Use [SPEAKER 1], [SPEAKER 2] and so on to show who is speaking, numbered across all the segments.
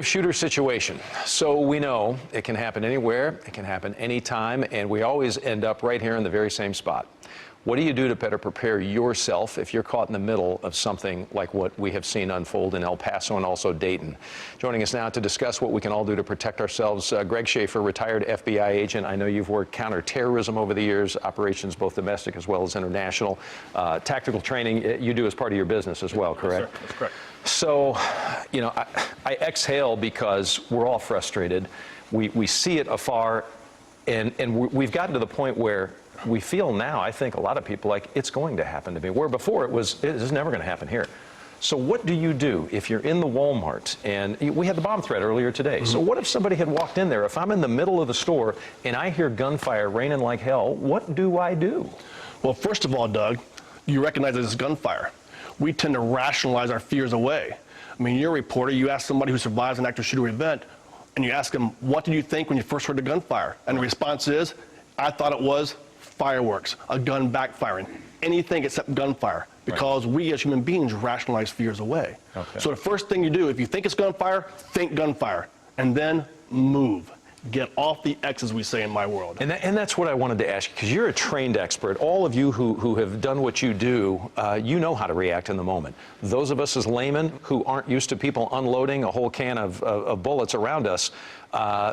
[SPEAKER 1] active shooter situation. So we know it can happen anywhere, it can happen anytime, and we always end up right here in the very same spot. What do you do to better prepare yourself if you're caught in the middle of something like what we have seen unfold in El Paso and also Dayton? Joining us now to discuss what we can all do to protect ourselves, Greg Shaffer, retired FBI agent. I know you've worked counterterrorism over the years, operations both domestic as well as international. Tactical training you do as part of your business as well, correct?
[SPEAKER 2] Yes, sir. That's correct.
[SPEAKER 1] So, you know, I exhale because we're all frustrated. We see it afar, and we've gotten to the point where we feel now, I think a lot of people, like it's going to happen to me, where before it is never going to happen here. So what do you do if you're in the Walmart, and we had the bomb threat earlier today. So what if somebody had walked in there? If I'm in the middle of the store and I hear gunfire raining like hell, what do I do?
[SPEAKER 2] Well, first of all, Doug, you recognize that it's gunfire. We tend to rationalize our fears away. I mean, you're a reporter, you ask somebody who survives an active shooter event, and you ask them, what did you think when you first heard the gunfire? And the response is, I thought it was fireworks, a gun backfiring, anything except gunfire, because we as human beings rationalize fears away. Okay. So the first thing you do, if you think it's gunfire, think gunfire, and then move. Get off the X, as we say in my world.
[SPEAKER 1] And that's what I wanted to ask you, because you're a trained expert. All of you who have done what you do, you know how to react in the moment. Those of us as laymen who aren't used to people unloading a whole can of bullets around us,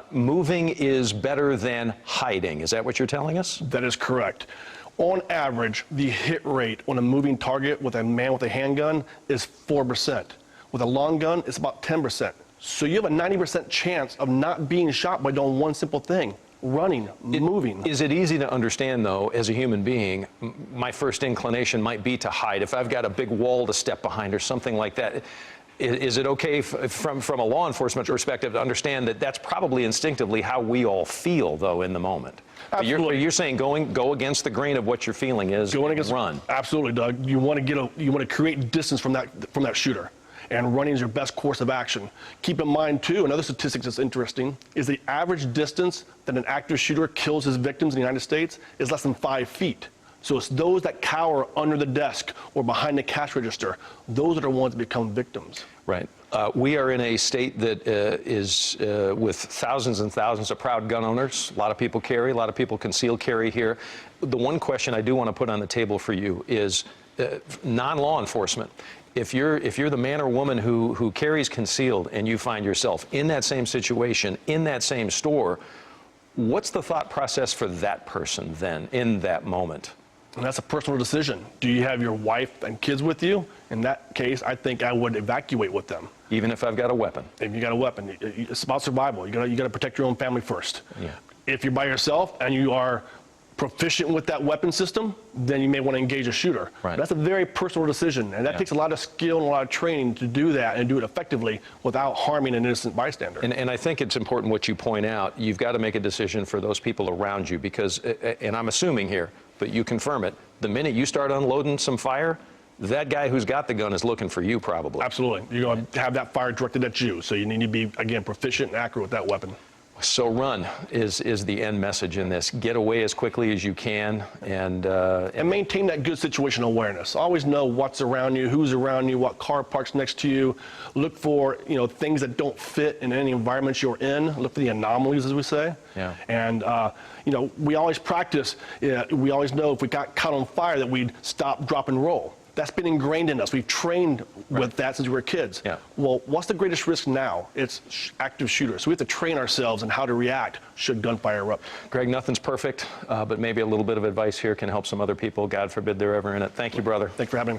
[SPEAKER 1] moving is better than hiding. Is that what you're telling us?
[SPEAKER 2] That is correct. On average, the hit rate on a moving target with a man with a handgun is 4%. With a long gun, it's about 10%. So you have a 90% chance of not being shot by doing one simple thing, running, moving.
[SPEAKER 1] Is it easy to understand, though, as a human being, my first inclination might be to hide. If I've got a big wall to step behind or something like that, is it okay from a law enforcement perspective to understand that that's probably instinctively how we all feel, though, in the moment?
[SPEAKER 2] Absolutely.
[SPEAKER 1] You're saying go against the grain of what you're feeling is run.
[SPEAKER 2] Absolutely, Doug. You want to create distance from that shooter. And running is your best course of action. Keep in mind, too, another statistic that's interesting is the average distance that an active shooter kills his victims in the United States is less than 5 feet. So it's those that cower under the desk or behind the cash register. Those are the ones that become victims.
[SPEAKER 1] Right. We are in a state that is with thousands and thousands of proud gun owners. A lot of people carry, a lot of people conceal carry here. The one question I do want to put on the table for you is non-law enforcement. If you're the man or woman who carries concealed and you find yourself in that same situation, in that same store, what's the thought process for that person then in that moment?
[SPEAKER 2] And that's a personal decision. Do you have your wife and kids with you? In that case, I think I would evacuate with them.
[SPEAKER 1] Even if I've got a weapon?
[SPEAKER 2] If you got a weapon, it's about survival. You got to protect your own family first.
[SPEAKER 1] Yeah.
[SPEAKER 2] If you're by yourself and you are proficient with that weapon system, then you may want to engage a shooter.
[SPEAKER 1] Right.
[SPEAKER 2] That's a very personal decision, and that takes a lot of skill and a lot of training to do that and do it effectively without harming an innocent bystander.
[SPEAKER 1] And I think it's important what you point out. You've got to make a decision for those people around you because, and I'm assuming here, but you confirm it, the minute you start unloading some fire, that guy who's got the gun is looking for you probably.
[SPEAKER 2] Absolutely. You're going to have that fire directed at you, so you need to be, again, proficient and accurate with that weapon.
[SPEAKER 1] So run is the end message in this. Get away as quickly as you can and
[SPEAKER 2] maintain that good situational awareness. Always know what's around you, who's around you, what car parks next to you. Look for things that don't fit in any environment you're in. Look for the anomalies, as we say.
[SPEAKER 1] Yeah.
[SPEAKER 2] And we always practice. We always know if we got caught on fire that we'd stop, drop, and roll. That's been ingrained in us. We've trained with that since we were kids.
[SPEAKER 1] Yeah.
[SPEAKER 2] Well, what's the greatest risk now? It's active shooters. So we have to train ourselves on how to react should gunfire erupt.
[SPEAKER 1] Greg, nothing's perfect, but maybe a little bit of advice here can help some other people. God forbid they're ever in it. Thank you, brother.
[SPEAKER 2] Thanks for having me.